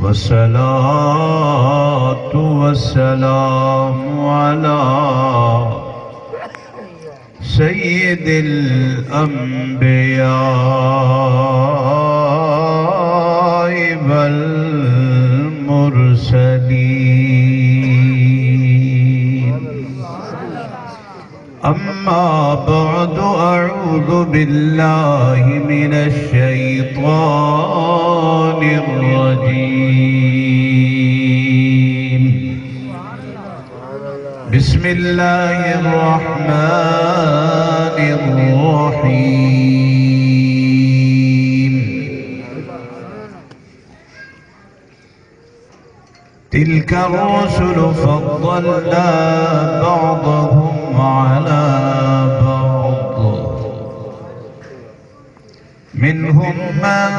والصلاة والسلام على سيد الأنبياء والمرسلين أما بعد أعوذ بالله من الشيطان الرجيم بسم الله الرحمن الرحيم تلك الرسل فضلنا بعضهم على بعض منهم من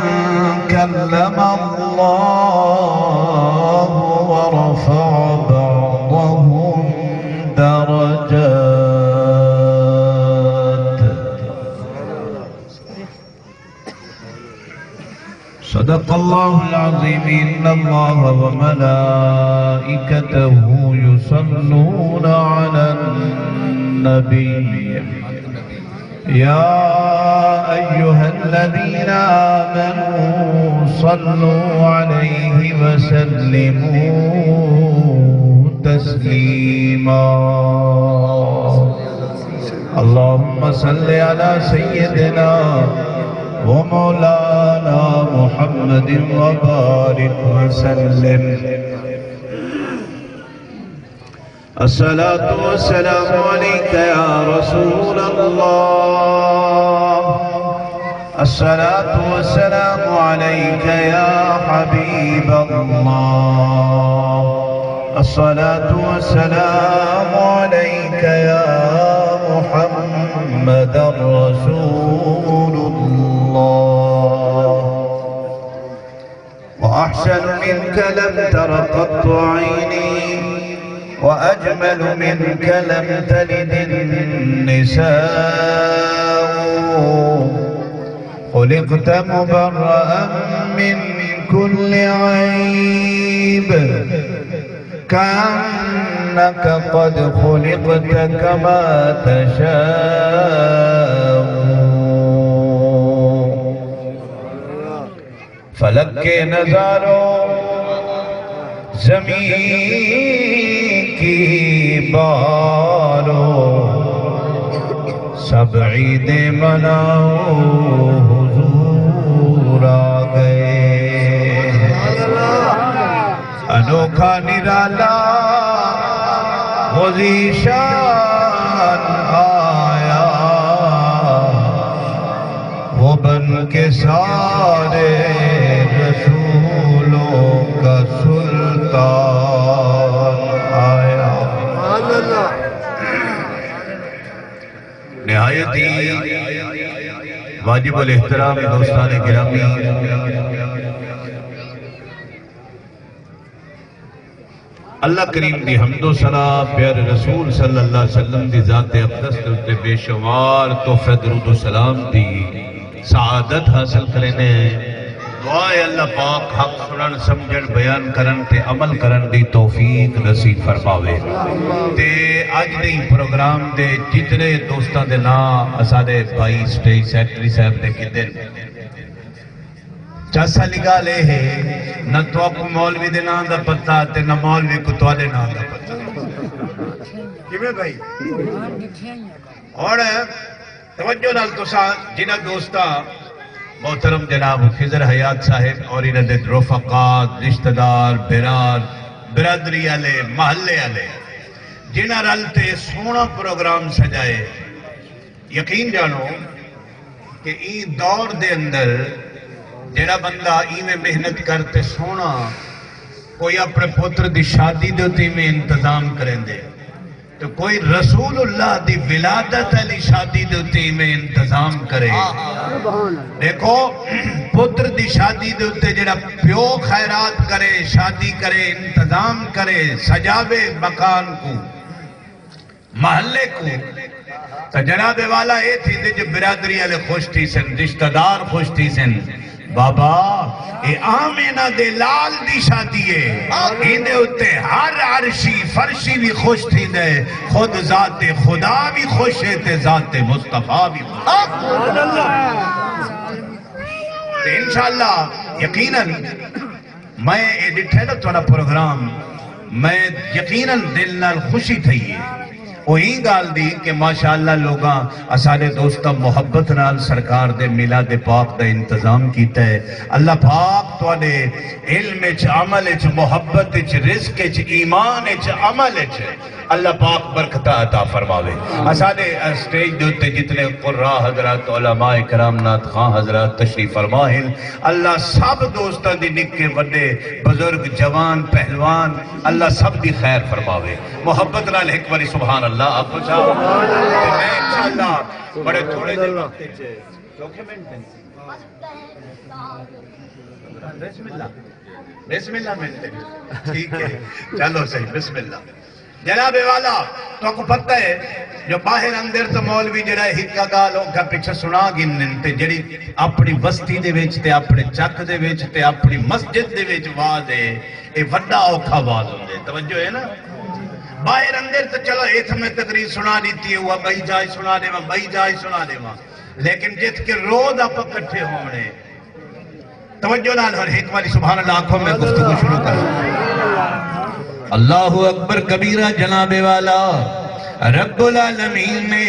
كلم الله ورفع بعضهم درجات صدق الله العظيم إن الله وملائكته يصلون على النبي يا أيها الذين آمنوا صلوا عليه وسلموا تسليما اللهم صل على سيدنا ومولانا محمد وبارك وسلم الصلاة والسلام عليك يا رسول الله الصلاة والسلام عليك يا حبيب الله الصلاة والسلام عليك يا محمد رسول الله وأحسن منك لم تر قط عيني وأجمل منك لم تلد النساء خلقت مبرأ من كل عيب كأنك قد خلقت كما تشاء فلک کے نظاروں زمین کی باروں سب عید مناؤ حضور آ گئے انوکھا نرالا وہ ذیشان آیا وہ بن کے سارے رسولوں کا سلطان آیا نہایت ہی واجب الاحترام دوستان گرامی اللہ کریم دی حمد و ثنا پیارے رسول صلی اللہ علیہ وسلم دی ذات اقدس تے بے شمار تحفہ درود و سلام دی سعادت حاصل کرنے دعائے اللہ پاک حق سنن سمجھن بیان کرن تے عمل کرن دی توفیق نصیب فرماوے تے آج دی پروگرام دے جتنے دوستان دے نا اسادے بھائی سٹیج سیکٹری صاحب دے کدن چاسا لگا لے ہے نہ تو آپ کو مولوی دے نام دا پتہ تے نہ مولوی کو تو دے نام دا پتہ کیویں بھائی اور توجہ نال تسا جنہ دوستا محترم جناب خضر حیات صاحب اور انہ دے رفقات رشتہ دار برار برادری آلے محلے آلے جنہ رلتے سونا پروگرام سجائے یقین جانو کہ این دور دے اندر جڑا بندہ میں محنت کرتے سونا کوئی اپنے پتر دی شادی دیتی میں انتظام کریں دے تو کوئی رسول اللہ دی ولادت علی شادی دیتی میں انتظام کرے دیکھو پتر دی شادی دیتے جڑا پیو خیرات کرے شادی کرے انتظام کرے سجاوے مکان کو محلے کو تو جناب والا اے تھی دے جو برادری علی خوش تھی سن رشتہ دار خوش تھی سن بابا اے آمینہ دے لال دی شادی ہے، اندے اتے ہر عرشی فرشی بھی خوش تھی دے، خود ذات خدا بھی خوش ہے تے ذات مصطفیٰ بھی خوش ہے۔ انشاءاللہ یقیناً میں ڈٹھے نا تھوڑا پروگرام میں یقیناً دل نال خوشی تھی ہے وہی گال دی کہ ماشاءاللہ لوگاں اسالے دوستہ محبت نال سرکار دے میلاد پاک دا انتظام کیتا ہے۔ اللہ پاک تو نے علم اچ عمل اچ محبت اچ رزق اچ ایمان اچ عمل اچ اللہ پاک برکتہ عطا فرماوے۔ اسالے سٹیج دوتے جتنے قرآن حضرات علماء کرام نات خان حضرات تشریف فرمائیں، اللہ سب دوستہ دی نکے وڈے بزرگ جوان پہلوان اللہ سب دی خیر فرماوے۔ محبت نال ایک باری سبحان اللہ آپ کو چاہو میں انشاءاللہ بڑے تھوڑے دل وقت چھے چوکھے منٹیں بسم اللہ منٹیں ٹھیک ہے چلو صحیح بسم اللہ جناب والا تو کو پتہ ہے جو باہر اندر تو مولوی جڑا ہکا گالوں کا پیچھے سنا گنن تے جڑی اپنی وستی دے وچ تے اپنے چک دے وچ تے اپنی مسجد دے وچ واز ہے اے وڈا اوکھا واز ہوندے توجہ ہے نا باہر اندر تو چلو ایتھ میں تقریر سنا دیتی ہے وہ بھائی جائے سنا دے بھائی جائے سنا دے لیکن جت کے روز آپ کٹھے ہونے توجہ لال ہر ایک والی سبحان اللہ آنکھوں میں گفتگو شروع کروں۔ اللہ اکبر کبیرہ جناب والا رب العالمین نے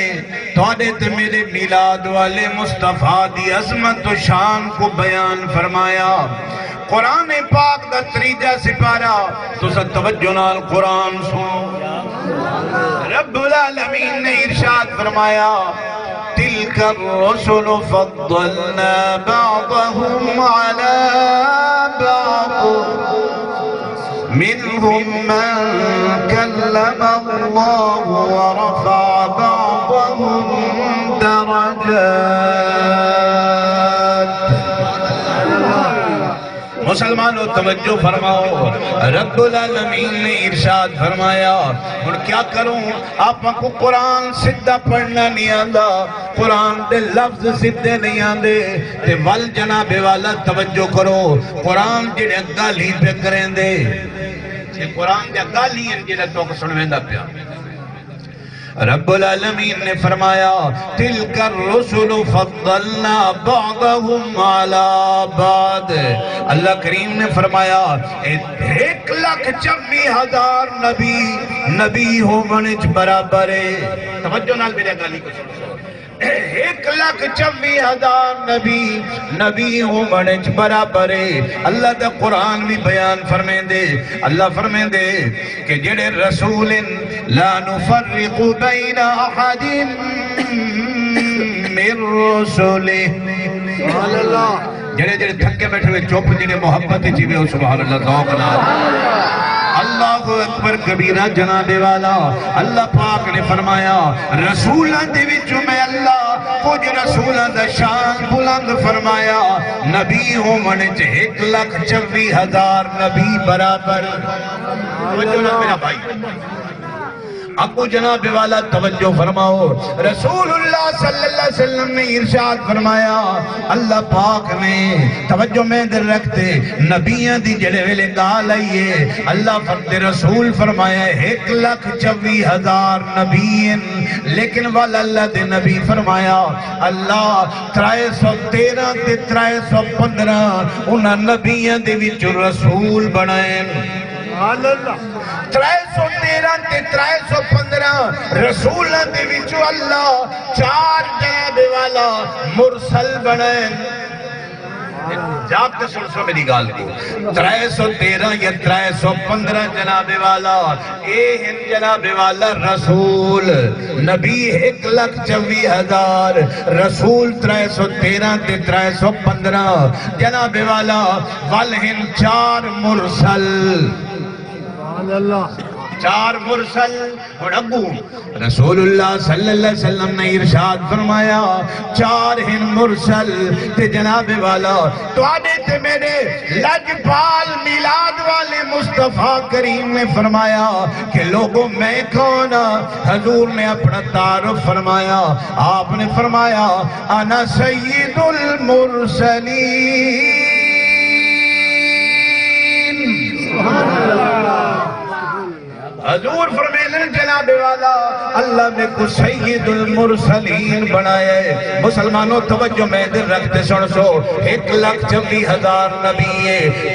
توڑے تے میرے میلاد والے مصطفیٰ دی عظمت و شان کو بیان فرمایا۔ قرآن پاک دا تریجہ سپارہ تو سا توجہ نال قرآن سنو۔ رب العالمین نے ارشاد فرمایا تلک الرسل فضلنا بعضهم على بعض منهم من كلم الله ورفع بعضهم درجات۔ مسلمانوں توجہ فرماؤ رب العالمین نے ارشاد فرمایا اور کیا کروں آپ کو قرآن سدھا پڑھنا نہیں آندا قرآن دے لفظ سدھے نہیں آندے تے ول جناب والا توجہ کرو قرآن جڑے گالی پہ کریں دے قرآن دے گالی ہیں جڑے تو کو سنویندا پیا۔ رب العالمین نے فرمایا تلک الرسل فضلنا بعضهم على بعض۔ اللہ کریم نے فرمایا 1,54,000 نبی ہو منچ برابر ہے۔ توجہ نال میرے گالی کو سنو 1,54,000 نبی ہو منچ برابر ہے۔ اللہ دا قرآن بھی بیان فرمائیں دے اللہ فرمائیں دے کہ جڑے رسول لا نفرق بین احد من رسولہ جڑے جڑے تھکے بیٹھے ہوئے چوپ جڑے محبت چیوے ہو سبحان اللہ ذوق نال اللہ اکبر کبیرہ جناب والا اللہ پاک نے فرمایا رسولان دے وچوں میں اللہ کچھ رسولان دا شان بلند فرمایا نبی ہوں منچ 1,54,000 نبی برابر۔ توجہ میرا بھائی ابو جناب والا توجہ فرماؤ رسول اللہ صلی اللہ علیہ وسلم نے ارشاد فرمایا اللہ پاک نے توجہ میں در رکھتے نبیان دی جڑے ویلے گال آئیے اللہ فرد رسول فرمایا 1,54,000 نبیین لیکن والا اللہ دے نبی فرمایا اللہ 313 تے 315 انہاں نبیان دے وچ رسول بنائیں 313 تے 315 رسولان دے وچوں اللہ 4 جناب والا مرسل بنائیں جاب تے سن میری گال کو 313 یا 315 جناب والا اے ہن جناب والا رسول نبی 1,54,000 رسول 313 تے 315 جناب والا والہن 4 مرسل چار مرسل اور ابو رسول اللہ صلی اللہ علیہ وسلم نے ارشاد فرمایا چار ہن مرسل تے جناب والا تو آنے تے میرے لجپال میلاد والے مصطفیٰ کریم نے فرمایا کہ لوگوں میں کون؟ حضور نے اپنا تعارف فرمایا، آپ نے فرمایا انا سید المرسلین۔ حضور فرمیلن جناب والا اللہ میں کو سید المرسلین بنائے۔ مسلمانوں توجہ میں دل رکھتے سن سو 1,24,000 نبی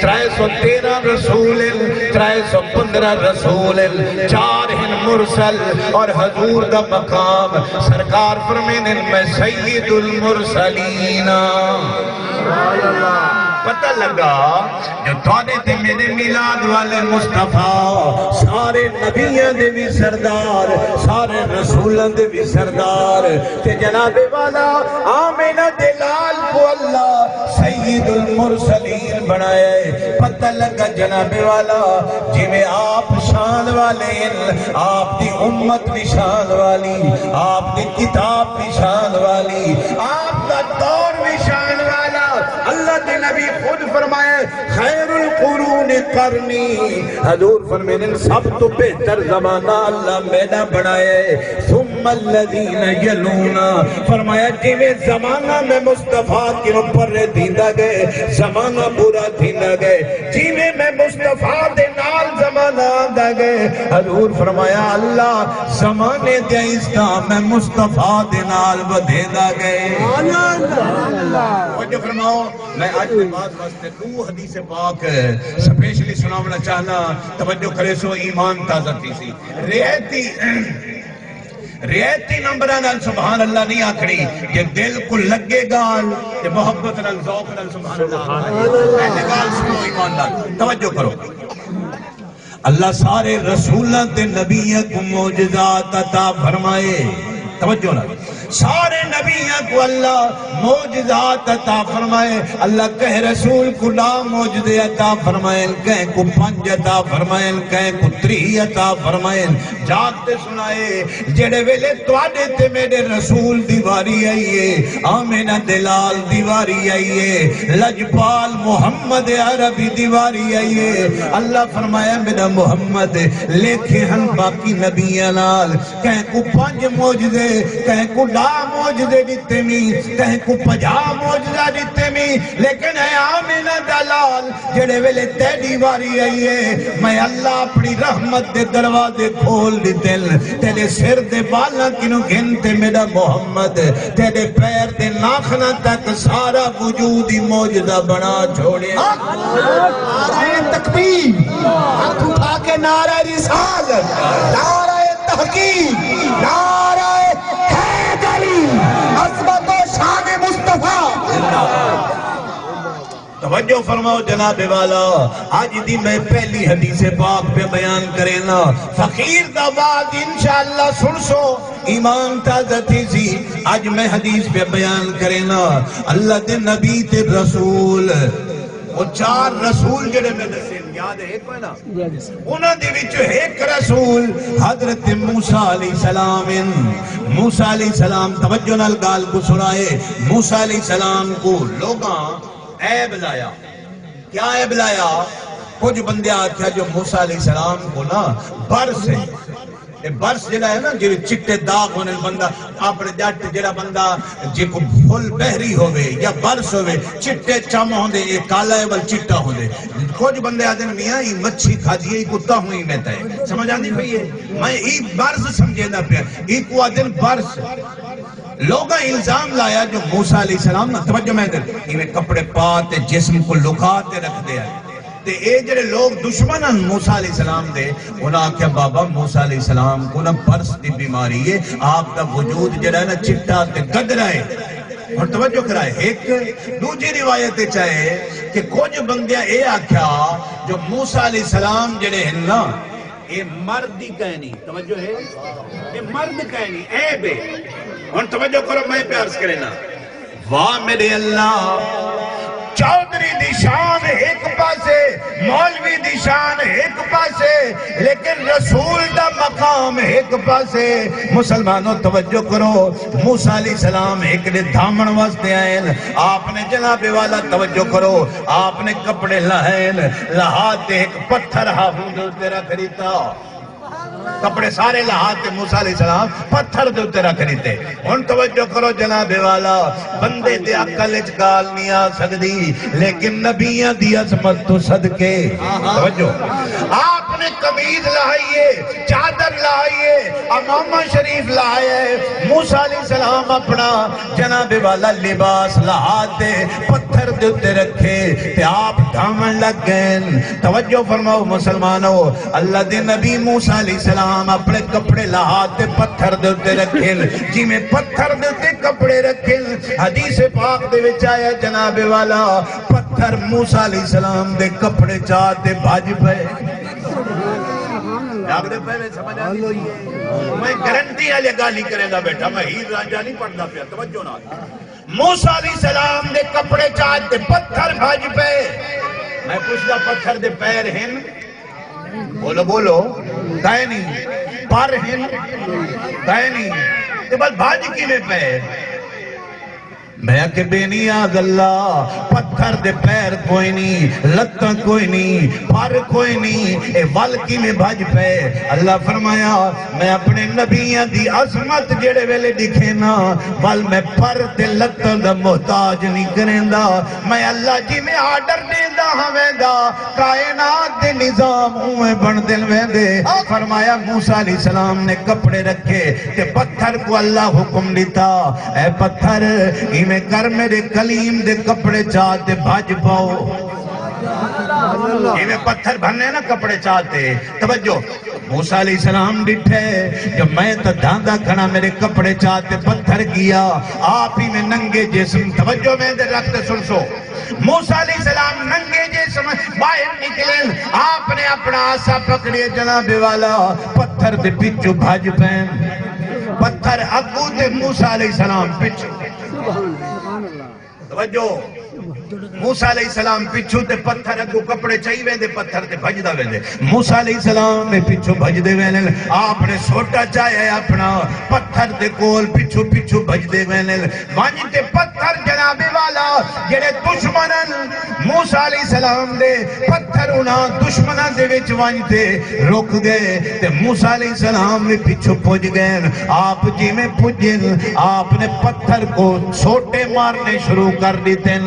313 رسول 315 رسول 4 ہن مرسل اور حضور دا مقام سرکار فرمیلن میں سید المرسلین۔ پتہ لگا جو تھوڑے تھے میرے میلاد والے مصطفیٰ سارے نبیوں دے بھی سردار سارے رسولوں دے بھی سردار تے جناب والا آمینہ دلال کو اللہ سید المرسلین بنائے۔ پتہ لگا جناب والا جی میں آپ شان والے آپ دی امت بھی شان والی آپ دی کتاب بھی شان والی آپ کا دور بھی شان والا۔ اللہ کے نبی خود فرمائے خیر القرون قرنی، حضور فرمائے سب تو بہتر زمانہ اللہ میرا بنائے ثم الذین یلونا، فرمایا جیوے زمانہ میں مصطفیٰ کی اوپر دیندہ گئے زمانہ برا دیندہ گئے جیوے میں مصطفیٰ دے نال زمانہ آندہ گئے۔ حضور فرمایا اللہ زمانے دے اسلام میں مصطفیٰ دے نال بدھیندہ گئے۔ وجہ فرماؤ میں آج کے بعد واسطے 2 حدیث پاک سپیشلی سناونا چاہنا توجہ کرے سو ایمان تازہ تھی سی ریتی نمبران سبحان اللہ نہیں آکھڑی یہ دل کو لگے گال یہ محبت نال ذوق نال سبحان اللہ پہلے گال سنو ایمان نال توجہ کرو۔ اللہ سارے رسولوں تے نبیوں کو معجزات عطا فرمائے، توجہ نہ سارے نبیوں کو اللہ معجزات عطا فرمائے۔ اللہ کہہ رسول کو لا معجزے عطا فرمائے، کہیں کو 5 عطا فرمائے، کہیں کو 3 عطا فرمائے۔ جاگتے سنائے جڑے ویلے توڑے تے میرے رسول دیواری آئیے آمینہ دلال دیواری آئیے لجپال محمد عربی دیواری آئیے۔ اللہ فرمایا میرا محمد لیکھے ہن باقی نبیاں نال کہیں کو 5 معجزے کہیں کو موجزے دیتے میں کہیں کو 50 موجزہ دیتے میں لیکن اے آمینہ دلال جڑے ویلے تیری واری آئیے میں اللہ اپنی رحمت دے دروازے کھول دی دل تیرے سر دے بالا کنو گھنتے میرا محمد تیرے پیر دے ناخنہ تک سارا وجودی موجزہ بنا چھوڑے۔ نعرہ تکبیر ہاتھ اٹھا کے نعرہ رسالت نعرہ تحقیق نعرہ عظمت و شان مصطفیٰ۔ توجہ فرماؤ جناب والا آج دی میں پہلی حدیث پاک پہ بیان کرینا فقیر دا بعد انشاءاللہ سن سو ایمان تازہ تھی سی آج میں حدیث پہ بیان کرینا اللہ دے نبی تے رسول وہ 4 رسول جڑے میں دسے یاد ہے ایک نا انہاں دے وچ ایک رسول حضرت موسیٰ علیہ السلام موسیٰ علیہ السلام توجہ نال گال کو سنائے موسیٰ علیہ السلام کو لوگاں عیب لایا کیا عیب لایا کچھ بندے آکھیا جو موسیٰ علیہ السلام کو نا برس ہے برس جڑا ہے نا جو چٹے داغ ہونے بندہ اپنے جٹ جڑا بندہ جی کو بھول بہری ہوئے یا برس ہوئے چٹے چم ہوندے یہ کالا ہے بل چٹا ہوندے کچھ بندے آدھے میاں یہ مچھی کھا دیئے یہ کتا ہوئی بیتا ہے سمجھ آندی بھئی ہے میں یہ برس سمجھے نہ پیا یہ کو آدھے برس لوگاں الزام لایا جو موسیٰ علیہ السلام نا توجہ میں دل یہ کپڑے پاتے جسم کو لکھاتے رکھ دیا تے اے جڑے لوگ دشمنن موسیٰ علیہ السلام دے انہاں کہا بابا موسیٰ علیہ السلام کو نا برس دی بیماری ہے آپ کا وجود جڑا ہے نا چٹا تے گدرہ ہے اور توجہ کرائے ایک دوجی روایت چاہے کہ کچھ بندیاں اے آکھیا جو موسیٰ علیہ السلام جڑے ہیں نا اے مردی کہنی توجہ ہے اے مرد کہنی اے بے اور توجہ کرو میں پیارس کرے نا واہ میرے اللہ چودری دی شان ایک پاسے مولوی دی شان ایک پاسے لیکن رسول دا مقام ایک پاسے مسلمانوں توجہ کرو موسیٰ علیہ السلام ایک نے دھامن واسطے آئین آپ نے جناب والا توجہ کرو آپ نے کپڑے لہین لہاتے ایک پتھر حافظ تیرا خریدتا کپڑے سارے لہاتے موسیٰ علیہ السلام پتھر دے تیرا خریدتے ان توجہ کرو جناب والا بندے دے عقل اچ گال نہیں آ سکتی لیکن نبیاں دی عظمت تو صدقے توجہ آپ نے قمیض لائیے چادر لائیے امامہ شریف لائے موسیٰ علیہ السلام اپنا جناب والا لباس لہاتے پتھر دے رکھے تے آپ دھامن لگ گئے توجہ فرماؤ مسلمانوں اللہ دے نبی موسیٰ علیہ السلام اپنے کپڑے لہاتے پتھر دے رکھے جی میں پتھر دے کپڑے رکھے حدیث پاک دے وچ آیا جناب والا پتھر موسیٰ علیہ السلام دے کپڑے چاہتے بھاج پہ جاگ دے پہلے سمجھ آ گئی میں گارنٹی آلے گالی کرے گا بیٹا میں ہیر رانجا نہیں پڑھنا پیا توجہ نہ موسیٰ علیہ السلام دے کپڑے چاہتے پتھر بھاج پہ میں پوچھتا پتھر دے پیر ہیں بولو بولو دائیں نہیں پر ہیں دائیں نہیں تو بس بھاج کی میں پیر میں کہ بے نیاز اللہ پتھر دے پیر کوئی نہیں لتاں کوئی نہیں پر کوئی نہیں اے ول کی میں بھاج پہ اللہ فرمایا میں اپنے نبیاں دی عظمت جڑے ویلے دکھے نا ول میں پر تے لتاں دا محتاج نہیں کریں دا میں اللہ جی میں آرڈر دے دا ہمیں دا کائنات دے نظام ہوئے بن دل میں دے فرمایا موسیٰ علیہ السلام نے کپڑے رکھے کہ پتھر کو اللہ حکم دیتا اے پتھر میں کر میرے کلیم دے کپڑے چاہتے بھاج پاؤ یہ میں پتھر بھرنے نا کپڑے چاہتے توجہ موسیٰ علیہ السلام ڈٹھے جب میں تا دھاندہ کھنا میرے کپڑے چاہتے پتھر کیا آپ ہی میں ننگے جسم توجہ میں دے رکھتے سن سو موسیٰ علیہ السلام ننگے جسم باہر نکلیں آپ نے اپنا آسا پکڑیے جناب والا پتھر دے پچھو بھاج پین پتھر اگو دے موسیٰ علیہ السلام پچھو توجہ موسیٰ علیہ السلام پچھو تے پتھر اگو کپڑے چاہی ویندے پتھر تے بھج دا ویندے موسیٰ علیہ السلام میں پچھو بھج دے ویندے آپ نے سوٹا چاہے اپنا پتھر تے کول پچھو پچھو بھج دے ویندے وانجتے پتھر جناب والا جڑے دشمنن موسیٰ علیہ السلام دے پتھر انہاں دشمنن دے وچ وانجتے رک گئے تے موسیٰ علیہ السلام میں پچھو پوج گئے آپ جی میں پوجن آپ نے پتھر کو سوٹے مارنے شروع کر دیتے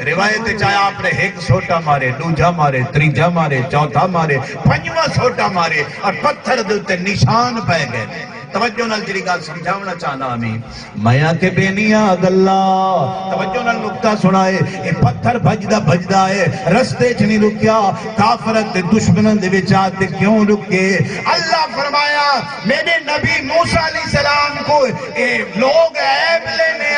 روایت چاہے آپ نے ایک سوٹا مارے دوجا مارے تریجا مارے چوتھا مارے پنجواں سوٹا مارے اور پتھر دلتے نشان پہ گئے توجہ نال جری گال سمجھاونا چاہنا ہمیں میاں کے بے نیاز اللہ توجہ نال نکتہ سنائے یہ پتھر بھجدہ ہے رستے چنی رکیا کافرت دشمنان دے وچاتے کیوں رکے اللہ فرمایا میرے نبی موسیٰ علیہ السلام کو لوگ عیب لینے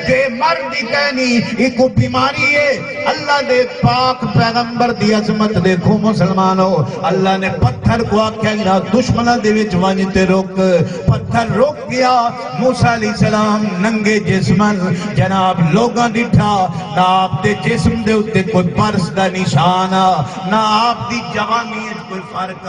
کہ مردی کہنی ایک بیماری ہے اللہ دے پاک پیغمبر دی عظمت دیکھو مسلمانوں اللہ نے پتھر کو آکھیا دشمنان دے وچ وانجتے روک پتھر روک گیا موسیٰ علیہ السلام ننگے جسمن جناب لوگاں ڈٹھا نہ آپ دے جسم دے اتے کوئی پرس دا نشانہ نہ آپ دی جوانیت کوئی فرق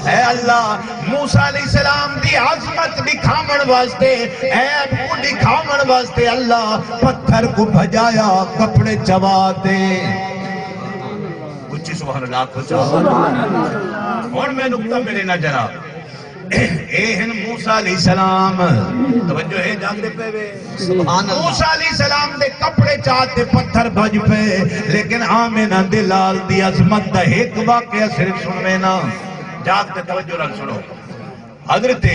اے اللہ موسیٰ علیہ السلام دی عظمت دکھامن واسطے عیب کو دکھامن واسطے اللہ پتھر کو بھجایا کپڑے چواتے اچھی سبحان اللہ کو چاہو اور میں نکتہ ملے نہ جناب اے موسیٰ علیہ السلام توجہ ہے جاگ دے پہ موسیٰ علیہ السلام دے کپڑے چاہتے پتھر بھج پہ لیکن آمینہ دے لال دی عظمت دا ایک واقعہ صرف سنوینا جاگ دے توجہ رہا سنو حضرت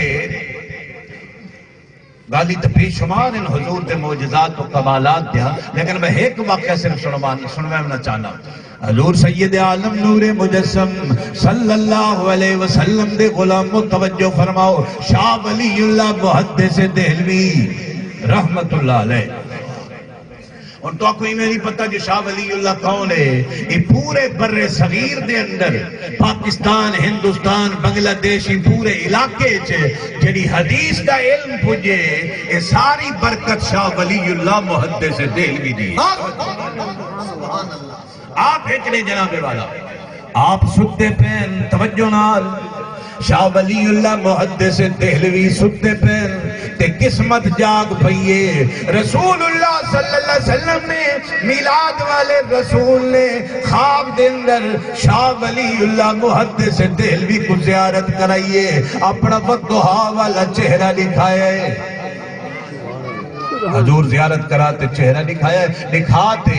گالی تپی شمار ان حضور دے موجزات و کمالات دیا لیکن میں ایک واقعہ صرف سنوینا چاہنا حضور سید عالم نور مجسم صلی اللہ علیہ وسلم دے غلام و توجہ فرماؤ شاہ ولی اللہ محدث دہلوی رحمت اللہ علیہ اور تو کوئی میں نہیں پتا جو شاہ ولی اللہ کون ہے یہ پورے بر صغیر دے اندر پاکستان ہندوستان بنگلہ دیشی پورے علاقے جڑی حدیث دا علم پجے یہ ساری برکت شاہ ولی اللہ محدث دہلوی دی آپ ایکنے جناب والا آپ ستے پین توجہ نال شاہ ولی اللہ محدث دہلوی ستے پین تے قسمت جاگ پئیے رسول اللہ صلی اللہ علیہ وسلم نے میلاد والے رسول نے خواب دے اندر شاہ ولی اللہ محدث دہلوی کو زیارت کرائیے اپنا وقتہا والا چہرہ دکھائے حضور زیارت کراتے چہرہ دکھاتے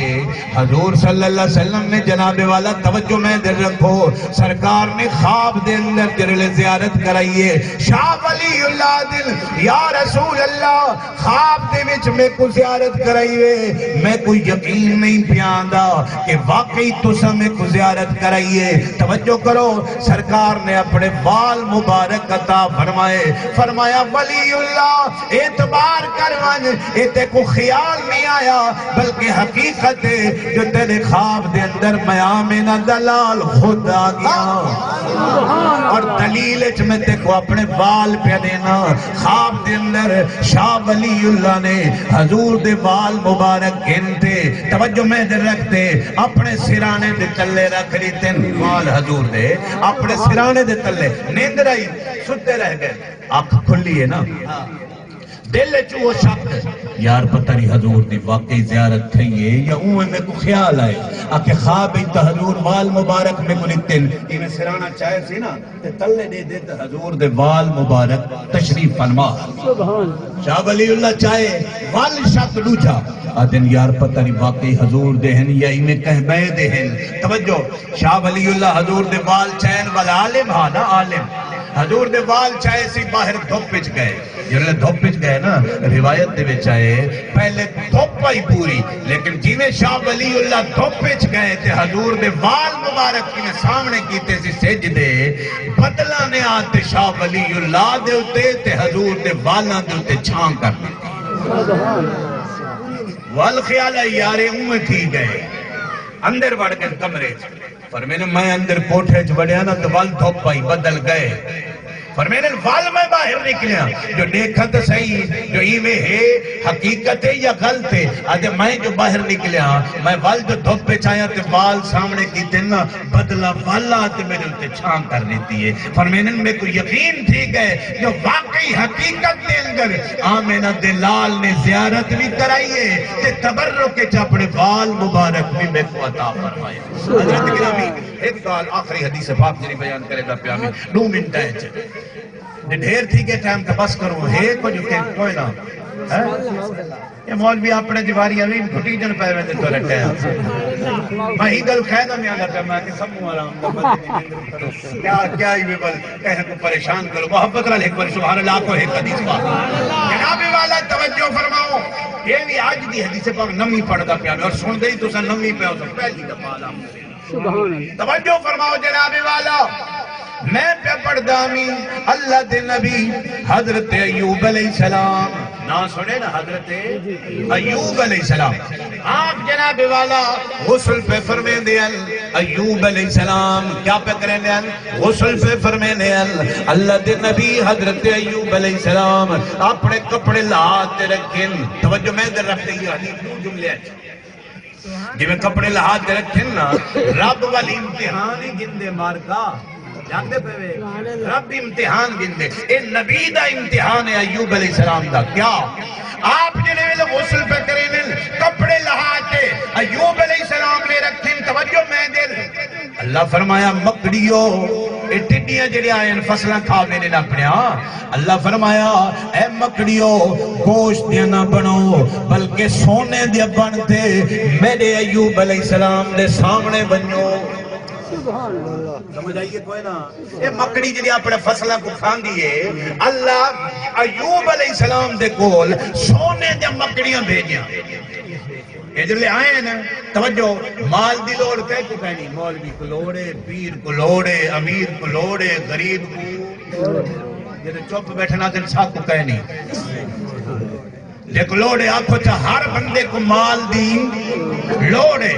حضور صلی اللہ علیہ وسلم نے جناب والا توجہ میں در رکھو سرکار نے خواب دے اندر جرلے زیارت کرائیے شاہ ولی اللہ دل یا رسول اللہ خواب دے وچ میں کو زیارت کرائیے میں کوئی یقین نہیں پیاندہ کہ واقعی تسا میں کو زیارت کرائیے توجہ کرو سرکار نے اپنے وال مبارک عطا فرمایا ولی اللہ اعتبار کروانے تے کو خیال نہیں آیا بلکہ حقیقت ہے جو تیرے خواب دے اندر میامنہ دلال خود آ گیا اور دلیل میں تے کو اپنے وال پہ دینا خواب دے اندر شاہ ولی اللہ نے حضور دے وال مبارک گنتے توجہ میں دے رکھتے اپنے سرانے دے تلے رکھ لیتے وال حضور دے اپنے سرانے دے تلے نیند رہی ستے رہ گئے آنکھ کھلی ہے نا دل چوہ شک یار پتہ نہیں حضور دی واقعی زیارت تھئیے یا اوہ میں کو خیال آئے آکے خواب ایتا حضور وال مبارک میں کو لکھتن یہ میں سرانا چاہے سی نا تے تلے دے دیتا حضور دے وال مبارک تشریف فرما شاہ ولی اللہ چاہے وال شک لوچا آدن یار پتہ نہیں واقعی حضور دے ہیں یا ہی میں کہہ بے دے ہیں توجہ شاہ ولی اللہ حضور دے وال چاہن والا عالم ہاں نا عالم حضور دے وال چاہے سی باہر دھوپ پچ گئے جنہوں دھوپ پچ گئے نا روایت دے وچ آئے پہلے دھوپ پائی پوری لیکن جیویں شاہ ولی اللہ دھوپ پچ گئے تھے حضور دے وال مبارک کی سامنے کیتے سی سجدے بدلہ نے آتے شاہ ولی اللہ دے ہوتے تے حضور دے والاں دے ہوتے چھان کر دیتے والخیال ہے یارے اوہ تھی گئے اندر بڑھ گئے کمرے فرمینے میں اندر کوٹھے بڑھیا نا تو وال دھوپ پائی بدل گئے فرمینے وال میں باہر نکلیا جو دیکھا تو صحیح جو ایوے ہے حقیقت ہے یا غلط ہے آدھے میں جو باہر نکلیا میں وال جو دھوپ پہ چاہیا تو وال سامنے کی دینا بدلا والا آتے میرے انتے چھان کر لیتی ہے فرمینے میں کو یقین تھی گئے جو واقعی حقیقت دے اندر آمینہ دلال نے زیارت بھی کرائیے تے تبرک کے چاپڑے وال مبارک بھی میں کو عطا فرمائے حضرت گرامی ایک سوال آخری حدیث پاک جنہی بیان کرے گا پیامی 2 منٹ ہے ڈھیر تھی کہ ٹائم کا بس کروں ہے کو جو کہ کوئی نہ یہ مولوی اپنے دیواری عویم کھٹی جن پہ میں تو رکھے ہیں میں ہی گل خیدہ میں آگا تھا میں کہ سب موالا کیا ہی بل کہیں کو پریشان کرو محبت رہا ایک بار سبحان اللہ کو ایک حدیث پاک جناب والا توجہ فرماؤ یہ بھی آج دی حدیث پاک نمی پڑھ گا پیامی اور سن گئی تو سن نمی پہ ہو تو پہلی دفعہ توجہ فرماؤ جناب والا میں پہ پڑھ دامی اللہ دے نبی حضرت ایوب علیہ السلام نا سنے نا حضرت ایوب علیہ السلام آپ جناب والا غسل پہ فرمین دیل ایوب علیہ السلام کیا پہ کریں دیل غسل پہ فرمین دیل اللہ دے نبی حضرت ایوب علیہ السلام اپنے کپڑے لاتے رکھیں توجہ میں در رکھتے یہ حدیث دو جملے جی میں کپڑے لحاظ رکھیں نا رب والی امتحان ہی گندے مارکا جاندے پہوے رب امتحان گندے اے نبی دا امتحان ہے ایوب علیہ السلام دا کیا آپ جنہیں لوگ غسل پہ کریں کپڑے لحاظ ایوب علیہ السلام نے رکھیں توجہ میں دل اللہ فرمایا مکڑیو اے ٹڈیاں جڑے آئیں فصلیں کھا میں نے اپنے اللہ فرمایا اے مکڑیو گوشت دیا نہ بنو بلکہ سونے دیا بنتے میرے ایوب علیہ السلام نے سامنے بنو سمجھ آئیے کوئی نا یہ مکڑی جنہیں اپنے فصلہ کو کھان دیئے اللہ ایوب علیہ السلام دے کول سونے دیا مکڑیاں بھیجیاں یہ جو لے آئے ہیں نا توجہ مال دی لوڑ کہہ چکا ہے نہیں مولوی کو لوڑے پیر کو لوڑے امیر کو لوڑے غریب کو یہ چوپ بیٹھنا دل ساتھ کو کہہ نہیں دیکھو لوڑے آنکھو چاہ ہر بندے کو مال دی لوڑے.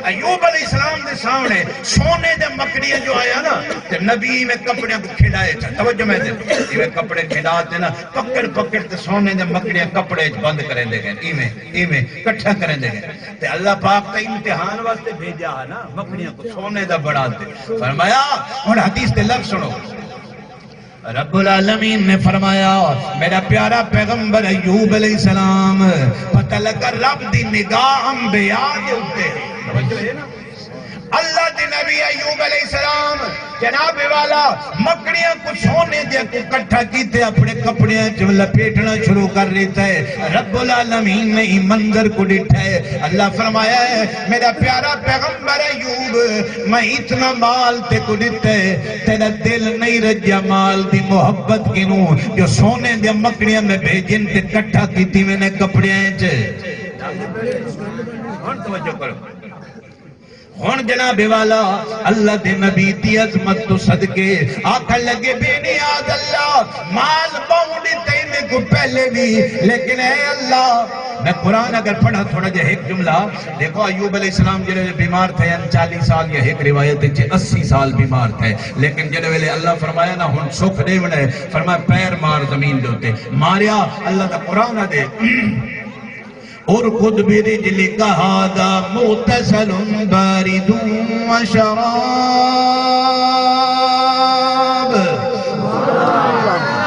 ایوب علیہ السلام دے سامنے سونے دے مکڑیاں جو آیا نا تے نبی میں کپڑے کو کھڑائے تھا. توجہ میں دے میں کپڑے کھڑاتے نا پکڑ پکڑ تے سونے دے مکڑیاں کپڑے بند کریں دے گئے ایویں کٹھا کریں دے گئے. تے اللہ پاک تے امتحان واسطے بھیجا ہے نا مکڑیاں کو سونے دا بڑا دے. فرمایا اور حدیث دے لفظ سنو. رب العالمین نے فرمایا میرا پیارا پیغمبر ایوب علیہ السلام پتہ لگا رب دی نگاہ انبیاء دے ہوتے ہیں. اللہ دے نبی ایوب علیہ السلام جناب والا مکڑیاں کو سونے دے کو کٹھا کیتے اپنے کپڑیاں جو لپیٹنا شروع کر لیتا ہے. رب العالمین نے ہی منظر کو ڈٹھا ہے. اللہ فرمایا ہے میرا پیارا پیغمبر ایوب میں اتنا مال تے کو ڈٹھا ہے تیرا دل نہیں رجیا مال دی محبت کنوں جو سونے دے مکڑیاں میں بھیجن تے کٹھا کیتی میں نے کپڑیاں چے. توجہ کرو ہون جناب والا اللہ دے نبی دی عظمت تو صدقے آکھا لگے بے نیاز اللہ مال باؤنی تینے کو پہلے بھی لیکن اے اللہ میں قرآن اگر پڑھا تھوڑا جا ایک جملہ دیکھو ایوب علیہ السلام جنہے بیمار تھے 40 سال یا ایک روایت 80 سال بیمار تھے لیکن جنہے اللہ فرمایا نا ہون سکھ دے بنے فرمایا پیر مار زمین دوتے ماریا اللہ دا قرآن دے اور خود برجلک ھذا مغتسل بارد وشراب.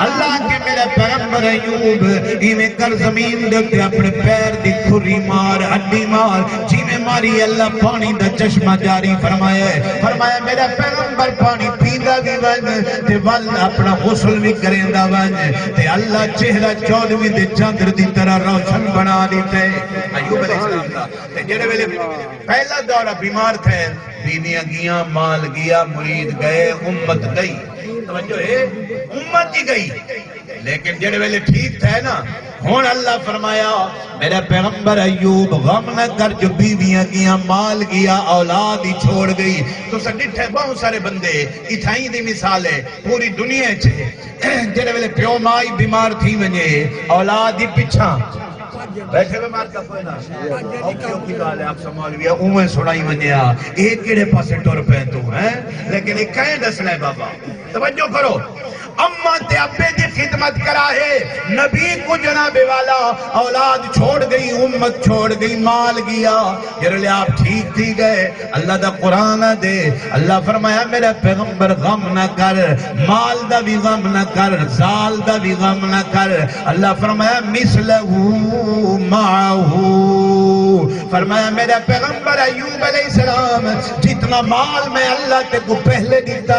اللہ کے میرے پیغمبر ایوب ایویں کر زمین دیتے اپنے پیر دی کھری مار ہڈی مار جی میں ماری اللہ پانی دا چشمہ جاری فرمایا ہے. فرمایا میرا پیغمبر پانی پیندہ بھی بن تے ول اپنا غسل بھی کریں دا بن تے اللہ چہرہ چودویں دے چاندر دی طرح روشن بنا دیتے. ایوب علیہ السلام دا جڑے ویلے پہلا دورہ بیمار تھے بیویاں گیاں مال گیا مرید گئے امت گئی. توجہ ہے امت ہی گئی لیکن جڑے ویلے ٹھیک تھے نا ہون اللہ فرمایا میرا پیغمبر ایوب غم نہ کر جو بیویاں گیا مال گیا اولاد ہی چھوڑ گئی. تو سڈٹھے بہت سارے بندے اتھائیں دی مثال ہے پوری دنیا چھے جڑے ویلے پیو مائی بیمار تھی ونجے اولاد ہی پچھا بیٹھے میں مارتا کوئی نہ اوکیوں کی گال ہے آپ سمولویا اوہیں سڑائی ونجیا ایک کیڑے پاسے ٹور پہ تو ہیں لیکن ایک کہیں دسنا ہے بابا. توجہ کرو اماں تے ابے دی خدمت کرا ہے نبی کو جناب والا اولاد چھوڑ گئی امت چھوڑ گئی مال گیا جرلے آپ ٹھیک تھی گئے. اللہ دا قرآن دے اللہ فرمایا میرا پیغمبر غم نہ کر مال دا بھی غم نہ کر زال دا بھی غم نہ کر. اللہ فرمایا مثلہو معہو فرمایا میرا پیغمبر ایوب علیہ السلام جتنا مال میں اللہ تے کو پہلے دیتا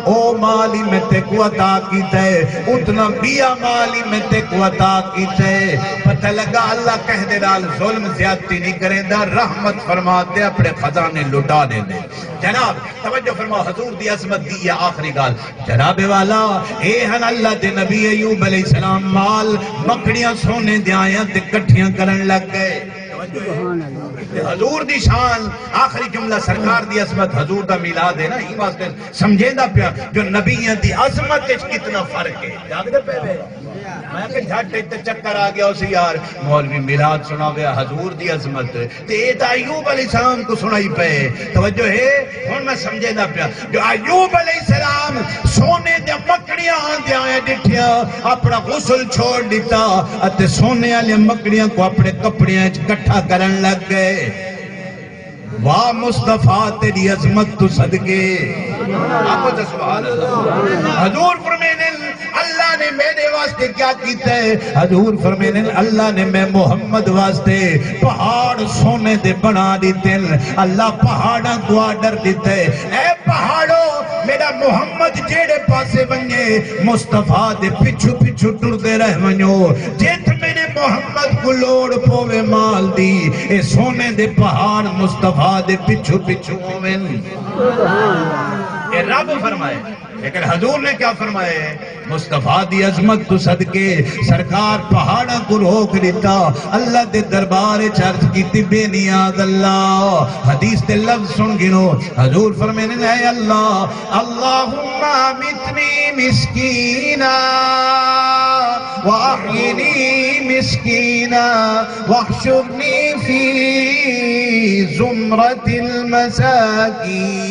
او مالی میں تے کو عطا کیتا ہے اتنا بیا مالی میں تے کو عطا کیتا ہے. پتہ لگا اللہ کہہ دے رال ظلم زیادتی نہیں کریں دا رحمت فرما دے اپنے خزانے لٹا دے دے. جناب توجہ فرما حضور دی عظمت دی یا آخری گال جناب والا اے ہن اللہ دے نبی ایوب علیہ السلام مال مکڑیاں سونے دے آیاں تے کٹھیاں کرن لگ گئے. حضور دی شان آخری جملہ سرکار دی عظمت حضور دا میلاد ہے نا ہی واسطے سمجھے دا پیا جو نبیوں دی عظمت کتنا فرق ہے. یاد کر پہلے میں کہ جھٹ تے چکر آ گیا اسی یار مولوی میلاد سنا گیا حضور دی عظمت تے تا ایوب علیہ السلام کو سنائی پہ. توجہ ہے ہن میں سمجھے دا پیا جو ایوب علیہ السلام سونے دے مکڑیاں دے آئے ڈٹھیا اپنا غسل چھوڑ دیتا اتے سونے والے مکڑیاں کو اپنے کپڑیاں اکٹھا کرن لگ گئے. واہ مصطفیٰ تیری عظمت تو صدقے آپ کو سبحان اللہ. حضور فرمینے اللہ نے میرے واسطے کیا کیتا ہے حضور فرمینے اللہ نے میں محمد واسطے پہاڑ سونے دے بنا دیتے اللہ پہاڑاں کو آڈر دیتے اے پہاڑوں میرا محمد جیڑے پاسے بنجے مصطفیٰ دے پچھو پچھو ٹر دے رہ ونجو جیت میرے محمد کو لوڑ پوے مال دی اے سونے دے پہاڑ مصطفیٰ دے پچھو پچھو ہوئن. اے رب فرمائے لیکن حضور نے کیا فرمائے مصطفیٰ دی عظمت تو صدقے سرکار پہاڑا کو روک دیتا اللہ دے دربار چرچ کی بے نیاز اللہ. حدیث دے لفظ سن گنو حضور فرمینے اے اللہ اللہم امیتنی مسکینا وأحيني مسكينا واحشرني في زمرة المساكين.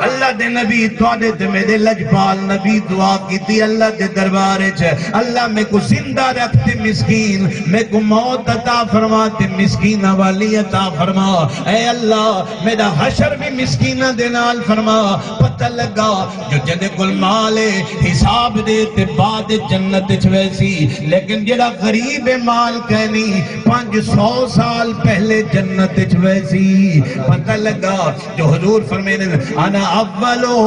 اللہ دے نبی تواڈے تے میرے لجپال نبی دعا کیتی اللہ دے دربار وچ، اللہ میں کو زندہ رکھ تے مسکین، میں کو موت عطا فرما تے مسکیناں والی عطا فرما. اے اللہ میرا حشر بھی مسکیناں دے نال فرما. پتہ لگا جو جدے کول مال ہے حساب دے تے بعد جنت وچ ویسی، لیکن جڑا غریب مال کہنی 500 سال پہلے جنت وچ ویسی. پتہ لگا جو حضور فرمینے انا اولو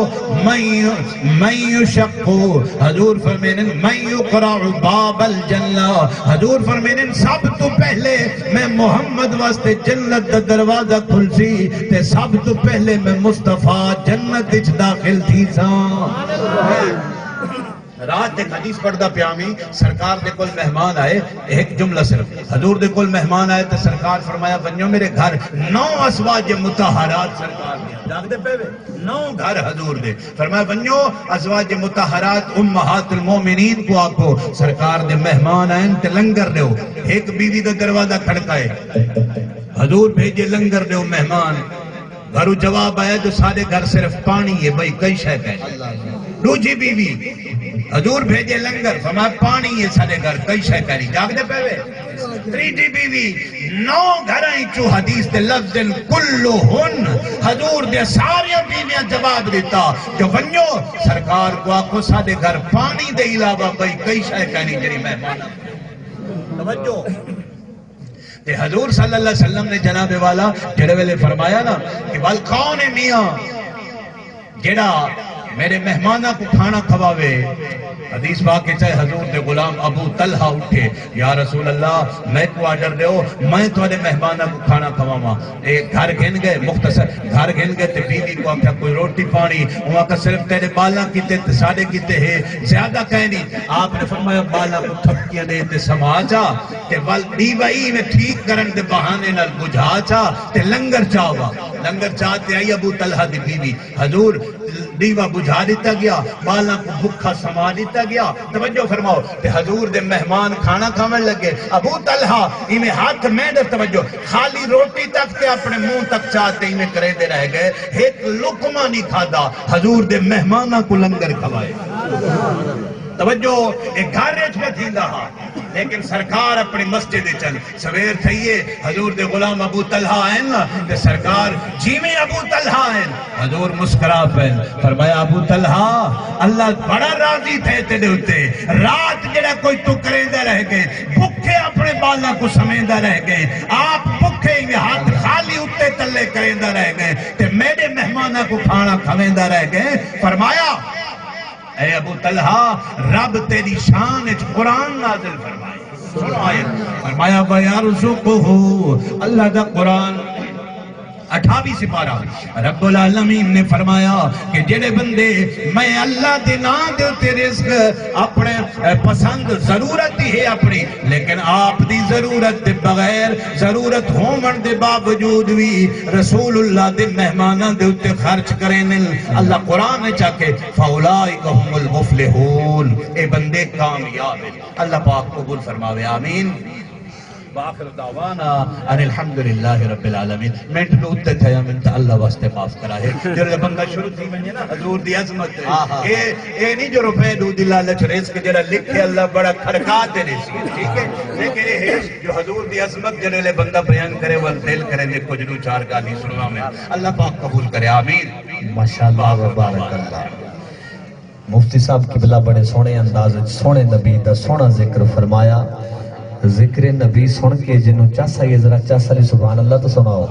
من یشقو، حضور فرمینے من یقرع باب الجنہ، حضور فرمینے سب تو پہلے میں محمد واسطے جنت دا دروازہ کھل سی تے سب تو پہلے میں مصطفیٰ جنت وچ داخل تھی ساں. رات ایک حدیث پڑھدا پیامی سرکار دے کول مہمان آئے، ایک جملہ صرف حضور دے کول مہمان آئے تو سرکار فرمایا بنیو میرے گھر 9 ازواج مطہرات سرکار دیا جاگ دے پہ 9 گھر حضور دے. فرمایا بنیو ازواج مطہرات امہات المومنین کو آکو سرکار دے مہمان آئے تے لنگر دیو. ایک بیوی دا دروازہ کھڑکائے حضور بھیجے لنگر دیو مہمان، گھرو جواب آیا جو سارے گھر صرف پانی ہے بھئی کئی شے کہے. دوجی بیوی حضور بھیجے لنگر فرمایا پانی ہے سارے گھر کئی شے کہی جاگ دے پہوے. تریجی بیوی 9 گھرائیں چو حدیث دے لفظ کلہن حضور دے سارے بیویاں جواب دیتا جو بنیو سرکار کو آکو سارے گھر پانی دے علاوہ بھئی کئی شے کہنی جری مہمانا. توجہ تے حضور صلی اللہ علیہ وسلم نے جناب والا جڑے ویلے فرمایا نا کہ والکون میاں جڑا میرے مہمانہ کو کھانا کھواوے. حدیث واقع چاہے حضور دے غلام ابو طلحہ اٹھے یا رسول اللہ میں کو آڈر دے ہو میں تھوڑے مہمانہ کو کھانا کھواما. ایک گھر گھن گئے مختصر گھر گھن گئے تے بیوی کو آکھا کوئی روٹی پانی وہاں کا صرف تیرے بالا کیتے تے سارے کیتے ہیں زیادہ کہنی. آپ نے فرمایا بالا کو تھپکیاں دے تے سماجا تے دیوائی میں ٹھیک کرن دے بہانے نال بجھا چا تے لنگر چاہوا. لنگر چاہتے آئی ابو طلحہ دی بیوی حضور دیوا بجھا دیتا گیا بالا کو بکھا سما دیتا گیا. توجہ فرماؤ کہ حضور دے مہمان کھانا کھانے لگے. ابو طلحہ انہیں ہاتھ میں در توجہ خالی روٹی تک تے اپنے منہ تک چاہتے انہیں کرے دے رہ گئے. ایک لقمہ نہیں کھادا حضور دے مہمانہ کو لنگر کھوائے. توجہ ایک گھر ریچ میں تھی رہا لیکن سرکار اپنی مسجد چل سویر تھئیے حضور دے غلام ابو طلحہ آئین تے سرکار جیویں ابو طلحہ آئین حضور مسکرا پہن فرمایا ابو طلحہ اللہ بڑا راضی تھے تے دے ہوتے رات جڑا کوئی تو کریندہ رہ گئے بھکھے اپنے بالا کو سمیندہ رہ گئے آپ بھکھے ہی ہاتھ خالی اٹھتے تلے کریندہ رہ گئے تے میرے مہمانہ کو کھانا کھویندہ رہ گئے. فرمایا اے ابو طلحہ رب تیری شان اچ قرآن نازل فرمائے. سنو آیت فرمایا وَيَرْزُقُهُ اللہ دا قرآن 28 سپارہ رب العالمین نے فرمایا کہ جڑے بندے میں اللہ دے نام دے تے رزق اپنے پسند ضرورت ہی ہے اپنی لیکن آپ دی ضرورت دے بغیر ضرورت ہومن دے باوجود بھی رسول اللہ دے مہمانہ دے اتے خرچ کریں اللہ قرآن نے چاکے فَأُولَئِكَ هُمُ الْمُفْلِحُونَ اے بندے کامیاب ہیں. اللہ پاک قبول فرماوے آمین. وآخر دعوانا ان الحمدللہ رب العالمین. میں تو اتے تھا من تا اللہ واسطے معاف کرا ہے جو بندہ شروع تھی میں نا حضور دی عظمت اے نہیں جو روپے دو دی لالچ رزق جڑا لکھے اللہ بڑا کھڑکا دے رسی ٹھیک ہے لیکن یہ جو حضور دی عظمت جڑے بندہ بیان کرے وہ دل کرے نے کچھ دو چار گالی سنوا میں اللہ پاک قبول کرے آمین. ماشاءاللہ و بارک اللہ. مفتی صاحب قبلہ بڑے سونے انداز سونے نبی دا سونا ذکر فرمایا. ذکر نبی سن کے جنہوں چاسا یہ ذرا چاسا سبحان اللہ تو سناؤ.